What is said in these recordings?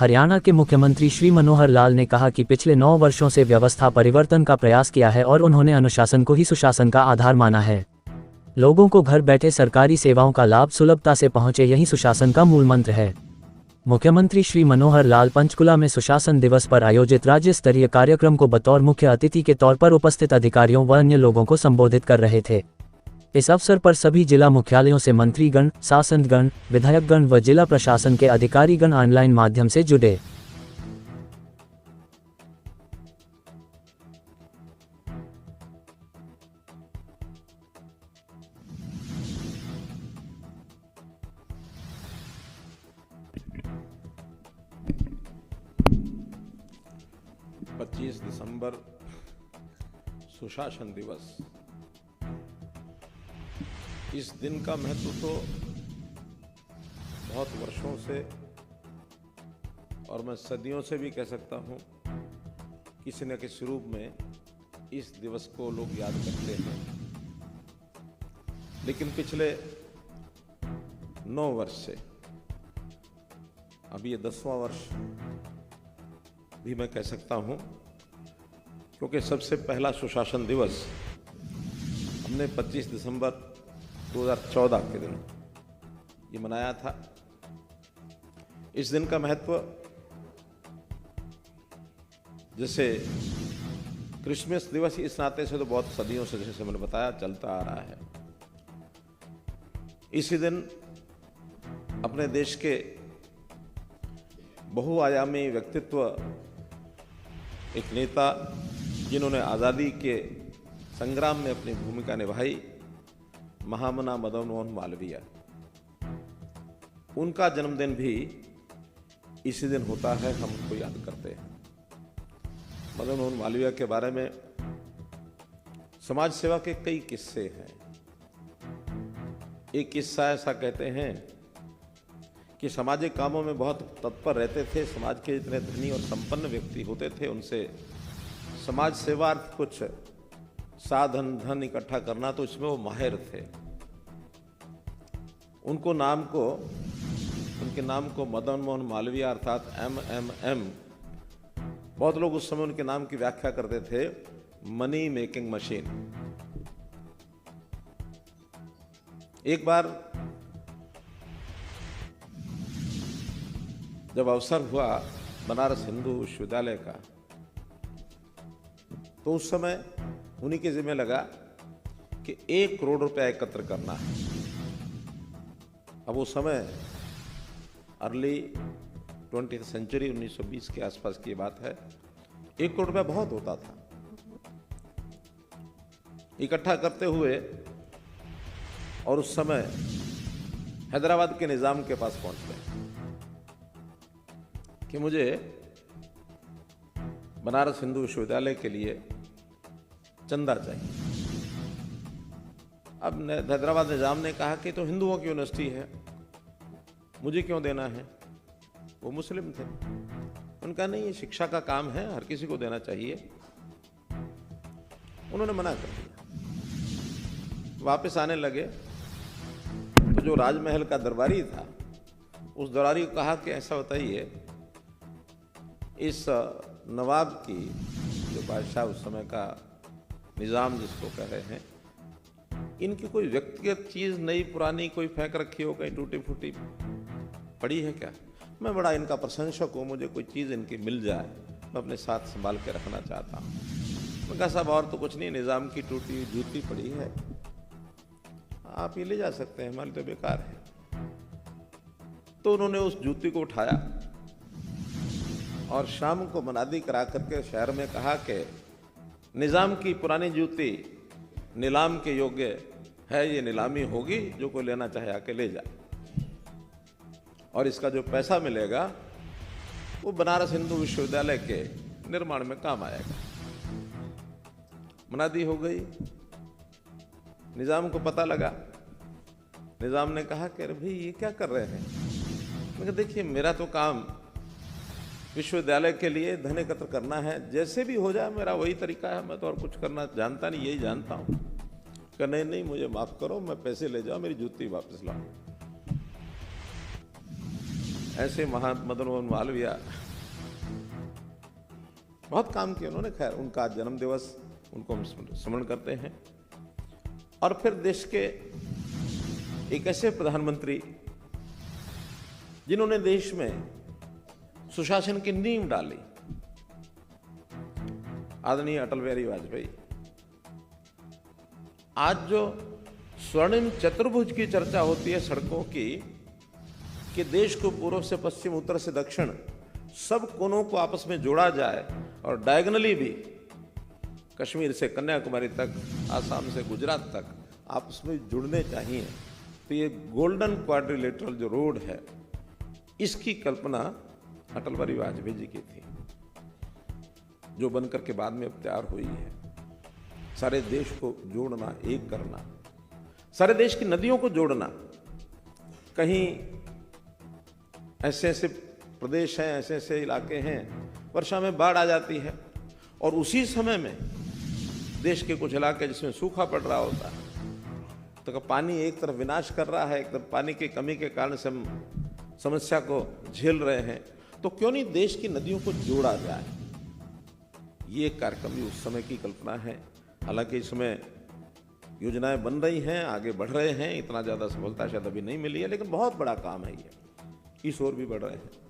हरियाणा के मुख्यमंत्री श्री मनोहर लाल ने कहा कि पिछले 9 वर्षों से व्यवस्था परिवर्तन का प्रयास किया है और उन्होंने अनुशासन को ही सुशासन का आधार माना है। लोगों को घर बैठे सरकारी सेवाओं का लाभ सुलभता से पहुंचे, यही सुशासन का मूल मंत्र है। मुख्यमंत्री श्री मनोहर लाल पंचकुला में सुशासन दिवस पर आयोजित राज्य स्तरीय कार्यक्रम को बतौर मुख्य अतिथि के तौर पर उपस्थित अधिकारियों व अन्य लोगों को संबोधित कर रहे थे। इस अवसर पर सभी जिला मुख्यालयों से मंत्रीगण, शासकगण, विधायकगण व जिला प्रशासन के अधिकारीगण ऑनलाइन माध्यम से जुड़े। दिसंबर सुशासन दिवस। इस दिन का महत्व तो बहुत वर्षों से और मैं सदियों से भी कह सकता हूं, किसी न किसी रूप में इस दिवस को लोग याद करते हैं। लेकिन पिछले 9 वर्ष से, अभी ये 10वां वर्ष भी मैं कह सकता हूं, क्योंकि सबसे पहला सुशासन दिवस हमने 25 दिसंबर 2014 के दिन ये मनाया था। इस दिन का महत्व जैसे क्रिसमस दिवस इस नाते से तो बहुत सदियों से, जैसे मैंने बताया, चलता आ रहा है। इसी दिन अपने देश के बहुआयामी व्यक्तित्व, एक नेता जिन्होंने आज़ादी के संग्राम में अपनी भूमिका निभाई, महामना मदन मोहन मालवीय, उनका जन्मदिन भी इसी दिन होता है। हम उनको याद करते हैं। मदन मोहन मालवीय के बारे में समाज सेवा के कई किस्से हैं। एक किस्सा ऐसा कहते हैं कि सामाजिक कामों में बहुत तत्पर रहते थे। समाज के जितने धनी और संपन्न व्यक्ति होते थे, उनसे समाज सेवार्थ कुछ साधन धन इकट्ठा करना, तो इसमें वो माहिर थे। उनके नाम को मदन मोहन मालवीय अर्थात MMM, बहुत लोग उस समय उनके नाम की व्याख्या करते थे मनी मेकिंग मशीन। एक बार जब अवसर हुआ बनारस हिंदू विश्वविद्यालय का, तो उस समय उन्हीं के जिम्मे लगा कि 1 करोड़ रुपया एकत्र करना है। अब वो समय अर्ली 20th सेंचुरी 1920 के आसपास की बात है। 1 करोड़ रुपया बहुत होता था। इकट्ठा करते हुए और उस समय हैदराबाद के निजाम के पास पहुंच गए कि मुझे बनारस हिंदू विश्वविद्यालय के लिए चंदा चाहिए। अब हैदराबाद निजाम ने कहा कि तो हिंदुओं की यूनिवर्सिटी है, मुझे क्यों देना है? वो मुस्लिम थे। उनका नहीं, ये शिक्षा का काम है, हर किसी को देना चाहिए। उन्होंने मना कर दिया। वापस आने लगे तो जो राजमहल का दरबारी था, उस दरबारी को कहा कि ऐसा बताइए, इस नवाब की, जो बादशाह उस समय का निजाम जिसको कह रहे हैं, इनकी कोई व्यक्तिगत चीज नई पुरानी कोई फेंक रखी हो, कहीं टूटी फूटी पड़ी है क्या? मैं बड़ा इनका प्रशंसक हूँ, मुझे कोई चीज इनकी मिल जाए, मैं अपने साथ संभाल के रखना चाहता हूँ। मैं कहा साहब और तो कुछ नहीं, निजाम की टूटी हुई जूती पड़ी है, आप ये ले जा सकते हैं, हमारे तो बेकार है। तो उन्होंने उस जूती को उठाया और शाम को मनादी करा करके शहर में कहा कि निजाम की पुरानी जूती नीलाम के योग्य है, ये नीलामी होगी, जो कोई लेना चाहे आके ले जाए, और इसका जो पैसा मिलेगा वो बनारस हिंदू विश्वविद्यालय के निर्माण में काम आएगा। मनादी हो गई। निजाम को पता लगा। निजाम ने कहा कि अरे भाई ये क्या कर रहे हैं? मैंने कहा देखिए, मेरा तो काम विश्वविद्यालय के लिए धन एकत्र करना है, जैसे भी हो जाए मेरा वही तरीका है, मैं तो और कुछ करना जानता नहीं, यही जानता हूँ। कि नहीं नहीं, मुझे माफ करो, मैं पैसे ले जाओ, मेरी जूती वापस लाओ। ऐसे महान मदन मोहन मालवीय बहुत काम किए उन्होंने। खैर, उनका जन्म दिवस, उनको हम स्मरण करते हैं। और फिर देश के एक ऐसे प्रधानमंत्री जिन्होंने देश में सुशासन की नींव डाली, आदरणीय अटल बिहारी वाजपेयी। आज जो स्वर्णिम चतुर्भुज की चर्चा होती है सड़कों की, कि देश को पूर्व से पश्चिम, उत्तर से दक्षिण सब कोनों को आपस में जोड़ा जाए और डायगनली भी कश्मीर से कन्याकुमारी तक, आसाम से गुजरात तक आपस में जुड़ने चाहिए। तो ये गोल्डन क्वाड्रिलेटरल जो रोड है, इसकी कल्पना अटल बिहारी वाजपेयी जी की थी, जो बनकर के बाद में अब तैयार हुई है। सारे देश को जोड़ना, एक करना, सारे देश की नदियों को जोड़ना। कहीं ऐसे ऐसे प्रदेश हैं, ऐसे ऐसे इलाके हैं, वर्षा में बाढ़ आ जाती है और उसी समय में देश के कुछ इलाके जिसमें सूखा पड़ रहा होता है, तो पानी एक तरफ विनाश कर रहा है, एक तरफ पानी की कमी के कारण से हम समस्या को झेल रहे हैं। तो क्यों नहीं देश की नदियों को जोड़ा जाए। ये कार्यक्रम भी उस समय की कल्पना है। हालांकि इसमें योजनाएं बन रही हैं, आगे बढ़ रहे हैं, इतना ज़्यादा सफलता शायद अभी नहीं मिली है, लेकिन बहुत बड़ा काम है ये, इस ओर भी बढ़ रहे हैं।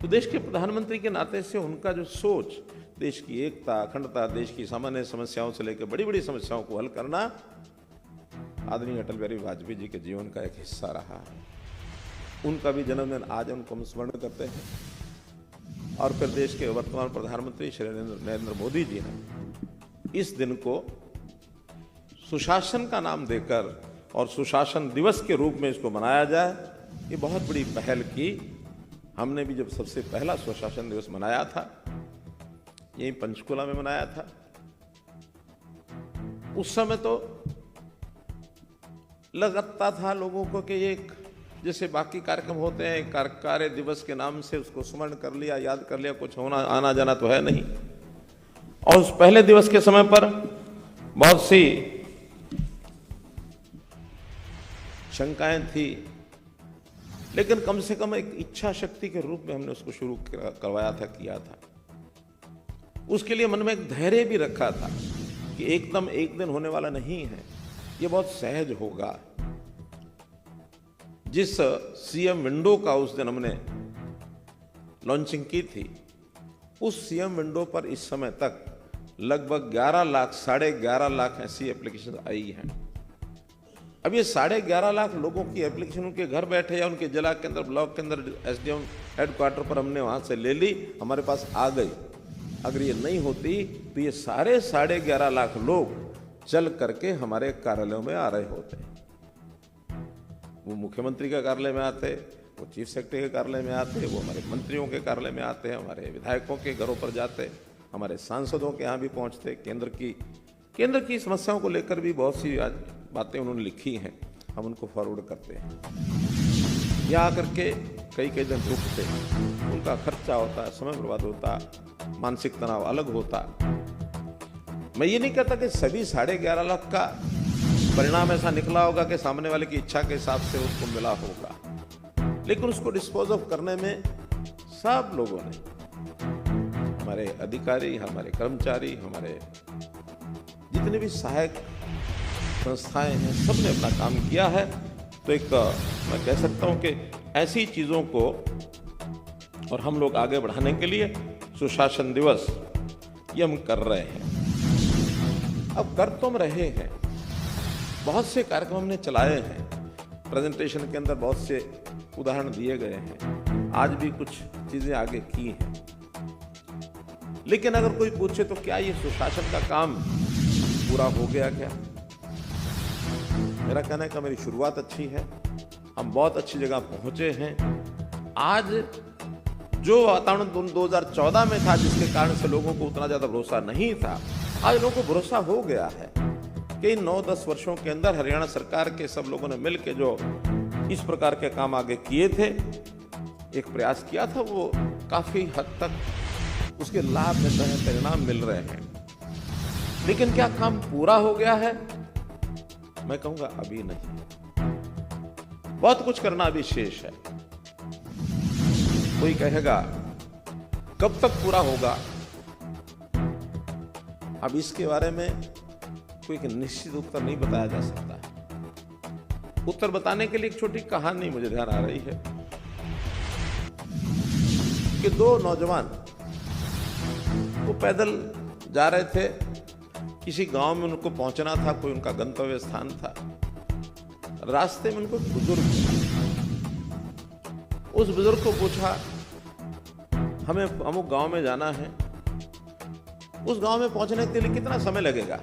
तो देश के प्रधानमंत्री के नाते से उनका जो सोच, देश की एकता, अखंडता, देश की सामान्य समस्याओं से लेकर बड़ी बड़ी समस्याओं को हल करना, आदरणीय अटल बिहारी वाजपेयी जी के जीवन का एक हिस्सा रहा है। उनका भी जन्मदिन आज उनको हम स्मरण करते हैं। और फिर देश के वर्तमान प्रधानमंत्री श्री नरेंद्र मोदी जी ने इस दिन को सुशासन का नाम देकर और सुशासन दिवस के रूप में इसको मनाया जाए, ये बहुत बड़ी पहल की। हमने भी जब सबसे पहला सुशासन दिवस मनाया था, यही पंचकुला में मनाया था, उस समय तो लगता था लोगों को कि एक जैसे बाकी कार्यक्रम होते हैं, कार्य दिवस के नाम से उसको स्मरण कर लिया, याद कर लिया, कुछ होना आना जाना तो है नहीं। और उस पहले दिवस के समय पर बहुत सी शंकाएं थी, लेकिन कम से कम एक इच्छा शक्ति के रूप में हमने उसको शुरू करवाया था, किया था। उसके लिए मन में एक धैर्य भी रखा था कि एकदम एक दिन होने वाला नहीं है, ये बहुत सहज होगा। जिस सीएम विंडो का उस दिन हमने लॉन्चिंग की थी, उस सीएम विंडो पर इस समय तक लगभग 11 लाख, 11.5 लाख ऐसी एप्लीकेशन आई हैं। अब ये 11.5 लाख लोगों की एप्लीकेशन उनके घर बैठे या उनके जिला के अंदर, ब्लॉक के अंदर, एसडीएम हेडक्वार्टर पर हमने वहां से ले ली, हमारे पास आ गई। अगर ये नहीं होती तो ये सारे 11.5 लाख लोग चल करके हमारे कार्यालयों में आ रहे होते। वो मुख्यमंत्री के कार्यालय में आते, वो चीफ सेक्रेटरी के कार्यालय में आते, वो हमारे मंत्रियों के कार्यालय में आते हैं, हमारे विधायकों के घरों पर जाते, हमारे सांसदों के यहाँ भी पहुँचते। केंद्र की समस्याओं को लेकर भी बहुत सी आज बातें उन्होंने लिखी हैं, हम उनको फॉरवर्ड करते हैं। यहाँ आकर के कई दिन रुकते, उनका खर्चा होता, समय बर्बाद होता, मानसिक तनाव अलग होता। मैं ये नहीं कहता कि सभी 11.5 लाख का परिणाम ऐसा निकला होगा कि सामने वाले की इच्छा के हिसाब से उसको मिला होगा, लेकिन उसको डिस्पोज ऑफ करने में सब लोगों ने, हमारे अधिकारी, हमारे कर्मचारी, हमारे जितने भी सहायक संस्थाएं हैं, सबने अपना काम किया है। तो एक मैं कह सकता हूं कि ऐसी चीज़ों को और हम लोग आगे बढ़ाने के लिए सुशासन दिवस ये हम कर रहे हैं। अब कर तो हम रहे हैं, बहुत से कार्यक्रम हमने चलाए हैं, प्रेजेंटेशन के अंदर बहुत से उदाहरण दिए गए हैं, आज भी कुछ चीज़ें आगे की हैं। लेकिन अगर कोई पूछे तो क्या ये सुशासन का काम पूरा हो गया क्या? मेरा कहना है कि मेरी शुरुआत अच्छी है, हम बहुत अच्छी जगह पहुंचे हैं। आज जो वातावरण 2014 में था, जिसके कारण से लोगों को उतना ज्यादा भरोसा नहीं था, आज लोगों को भरोसा हो गया है कि 9-10 वर्षों के अंदर हरियाणा सरकार के सब लोगों ने मिलकर जो इस प्रकार के काम आगे किए थे, एक प्रयास किया था, वो काफी हद तक उसके लाभ मिल रहे हैं, परिणाम मिल रहे हैं। लेकिन क्या काम पूरा हो गया है? मैं कहूंगा अभी नहीं, बहुत कुछ करना अभी शेष है। कोई कहेगा कब तक पूरा होगा। अब इसके बारे में कोई एक निश्चित उत्तर नहीं बताया जा सकता। उत्तर बताने के लिए एक छोटी कहानी मुझे ध्यान आ रही है कि दो नौजवान वो पैदल जा रहे थे, किसी गांव में उनको पहुंचना था, कोई उनका गंतव्य स्थान था। रास्ते में उनको बुजुर्ग, उस बुजुर्ग को पूछा हमें अमुक गांव में जाना है, उस गांव में पहुंचने के लिए कितना समय लगेगा।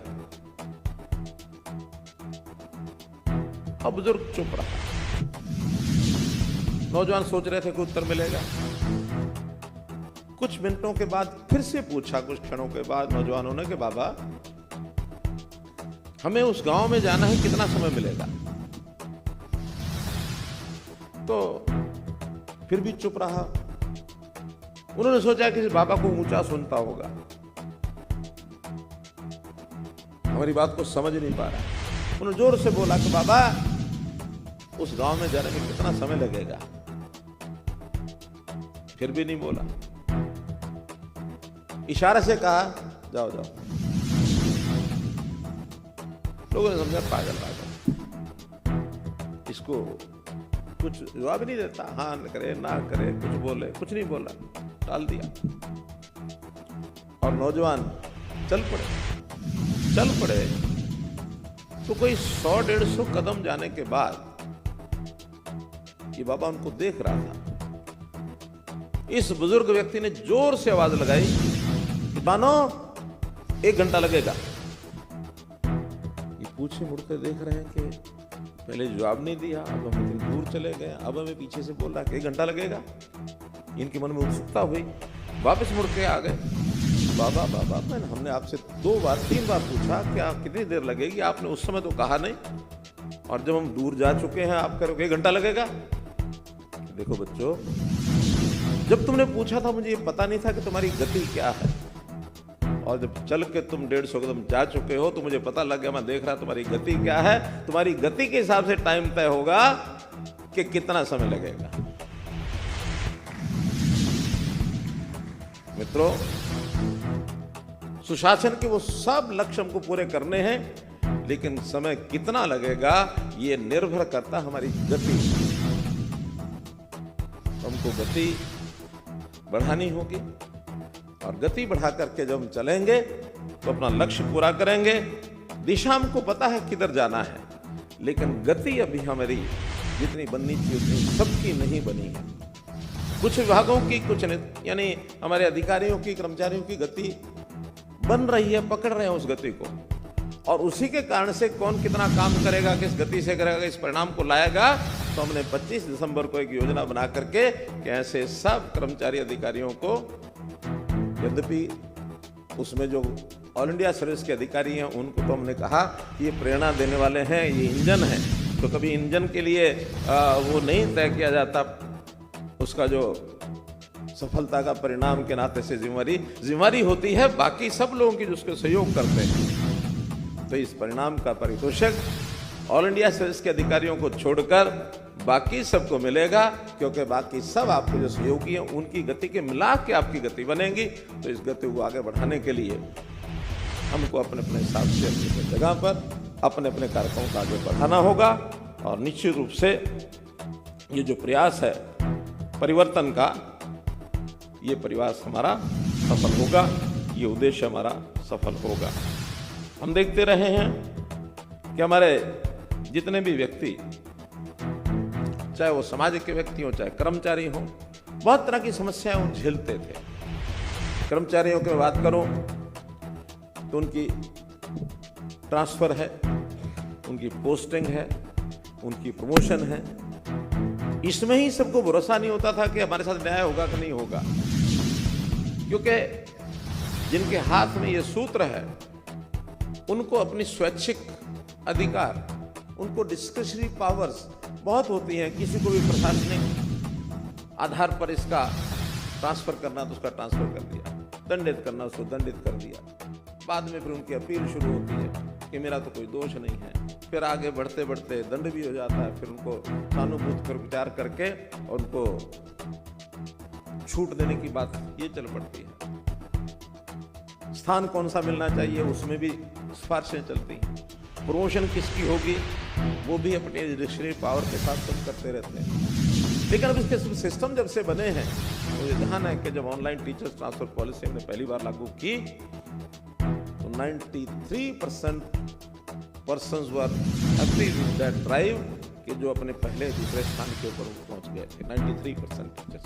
अब बुजुर्ग चुप रहा। नौजवान सोच रहे थे कि उत्तर मिलेगा। कुछ मिनटों के बाद फिर से पूछा, कुछ क्षणों के बाद नौजवानों ने कि बाबा हमें उस गांव में जाना है, कितना समय मिलेगा। तो फिर भी चुप रहा। उन्होंने सोचा कि इस बाबा को ऊंचा सुनता होगा, हमारी बात को समझ नहीं पा रहा। उन्होंने जोर से बोला कि बाबा उस गांव में जाने में कितना समय लगेगा। फिर भी नहीं बोला। इशारे से कहा जाओ जाओ। लोगों ने समझा पागल इसको कुछ जवाब नहीं देता, हाँ करे ना करे, कुछ बोले, कुछ नहीं बोला, टाल दिया। और नौजवान चल पड़े। तो कोई 100-150 कदम जाने के बाद ये बाबा उनको देख रहा था। इस बुजुर्ग व्यक्ति ने जोर से आवाज लगाई कि मानो 1 घंटा लगेगा। ये पूछे मुड़ कर देख रहे हैं कि पहले जवाब नहीं दिया, अब हम इतनी दूर चले गए, अब हमें पीछे से बोल रहा कि 1 घंटा लगेगा। इनके मन में उत्सुकता हुई, वापस मुड़ के आ गए। बाबा हमने आपसे 2 बार 3 बार पूछा कि आप कितनी देर लगेगी, आपने उस समय तो कहा नहीं, और जब हम दूर जा चुके हैं आप करोगे 1 घंटा लगेगा। देखो बच्चों, जब तुमने पूछा था मुझे ये पता नहीं था कि तुम्हारी गति क्या है, और जब चल के तुम 150 कदम जा चुके हो तो मुझे पता लग गया, मैं देख रहा तुम्हारी गति क्या है। तुम्हारी गति के हिसाब से टाइम तय होगा कि कितना समय लगेगा। मित्रों, सुशासन के वो सब लक्ष्य हमको पूरे करने हैं, लेकिन समय कितना लगेगा ये निर्भर करता हमारी गति। हमको गति बढ़ानी होगी, और गति बढ़ा करके जब हम चलेंगे तो अपना लक्ष्य पूरा करेंगे। दिशा हमको पता है किधर जाना है, लेकिन गति अभी हमारी जितनी बननी थी उतनी सबकी नहीं बनी है। कुछ विभागों की, कुछ यानी हमारे अधिकारियों की, कर्मचारियों की गति बन रही है, पकड़ रहे हैं उस गति को, और उसी के कारण से कौन कितना काम करेगा, किस गति से करेगा, इस परिणाम को लाएगा। तो हमने 25 दिसंबर को एक योजना बना करके कि ऐसे सब कर्मचारी अधिकारियों को, यद्यपि उसमें जो ऑल इंडिया सर्विस के अधिकारी हैं उनको तो हमने कहा कि ये प्रेरणा देने वाले हैं, ये इंजन है, तो कभी इंजन के लिए वो नहीं तय किया जाता, उसका जो सफलता का परिणाम के नाते से जिम्मेवारी होती है बाकी सब लोगों की, जिसको सहयोग करते हैं। तो इस परिणाम का पारितोषिक ऑल इंडिया सर्विस के अधिकारियों को छोड़कर बाकी सबको मिलेगा, क्योंकि बाकी सब आपके जो सहयोगी हैं उनकी गति के मिला के आपकी गति बनेगी। तो इस गति को आगे बढ़ाने के लिए हमको अपने अपने हिसाब से अपनी जगह पर अपने अपने कार्यक्रमों को आगे बढ़ाना होगा, और निश्चित रूप से ये जो प्रयास है परिवर्तन का, ये प्रयास हमारा सफल होगा, ये उद्देश्य हमारा सफल होगा। हम देखते रहे हैं कि हमारे जितने भी व्यक्ति, चाहे वो समाज के व्यक्ति हो, चाहे कर्मचारी हो, बहुत तरह की समस्याएं वो झेलते थे। कर्मचारियों की बात करो तो उनकी ट्रांसफर है, उनकी पोस्टिंग है, उनकी प्रमोशन है, इसमें ही सबको भरोसा नहीं होता था कि हमारे साथ न्याय होगा कि नहीं होगा, क्योंकि जिनके हाथ में ये सूत्र है उनको अपनी स्वैच्छिक अधिकार, उनको डिस्क्रिशनरी पावर्स बहुत होती हैं। किसी को भी प्रशासनिक आधार पर इसका ट्रांसफर करना तो उसका ट्रांसफर कर दिया, दंडित करना उसको दंडित कर दिया। बाद में फिर उनकी अपील शुरू होती है कि मेरा तो कोई दोष नहीं है, फिर आगे बढ़ते बढ़ते दंड भी हो जाता है, फिर उनको सहानुभूति पर विचार करके उनको छूट देने की बात ये चल पड़ती है। स्थान कौन सा मिलना चाहिए उसमें भी सिफारिशें चलती हैं। प्रमोशन किसकी होगी वो भी अपने डिस्क्रिशनरी पावर के साथ सब करते रहते हैं। लेकिन अब इसके सिस्टम जब से बने हैं तो ये ध्यान है कि जब ऑनलाइन टीचर्स ट्रांसफर पॉलिसी हमने पहली बार लागू की तो 93% persons were happy with that drive कि जो अपने पहले दूसरे स्थान के ऊपर पहुंच गए थे। 93% टीचर्स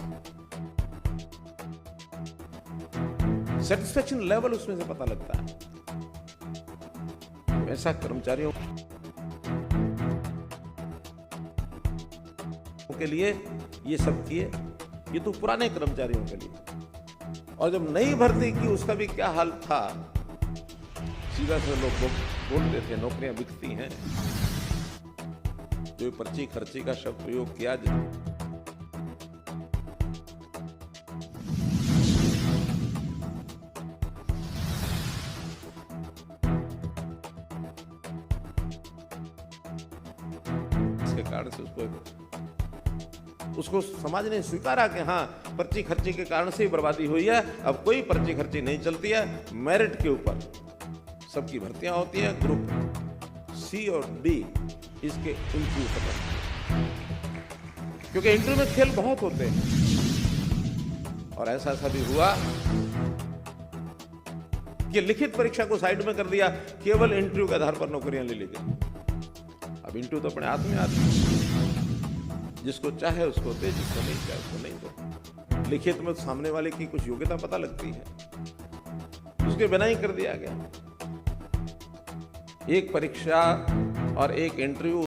सेटिस्फेक्शन लेवल उसमें से पता लगता है। तो ऐसा कर्मचारियों के लिए ये सब किए, ये तो पुराने कर्मचारियों के लिए। और जब नई भर्ती की उसका भी क्या हाल था, सीधा से लोग बोलते थे नौकरियां बिकती हैं। जो पर्ची खर्ची का शब्द प्रयोग किया इसके कारण से उसको समाज ने स्वीकारा कि हाँ पर्ची खर्ची के कारण से ही बर्बादी हुई है। अब कोई पर्ची खर्ची नहीं चलती है, मेरिट के ऊपर सबकी भर्तियां होती हैं। ग्रुप सी और डी इसके इंटरव्यू खत्म, क्योंकि इंटरव्यू में खेल बहुत होते हैं। और ऐसा भी हुआ कि लिखित परीक्षा को साइड में कर दिया, केवल इंटरव्यू के आधार पर नौकरियां ले ली गई। अब इंटरव्यू तो अपने हाथ में आती है, जिसको चाहे उसको दे, जिसको नहीं चाहे उसको नहीं दो। लिखित में सामने वाले की कुछ योग्यता पता लगती है, उसके बिना ही कर दिया गया। एक परीक्षा और एक इंटरव्यू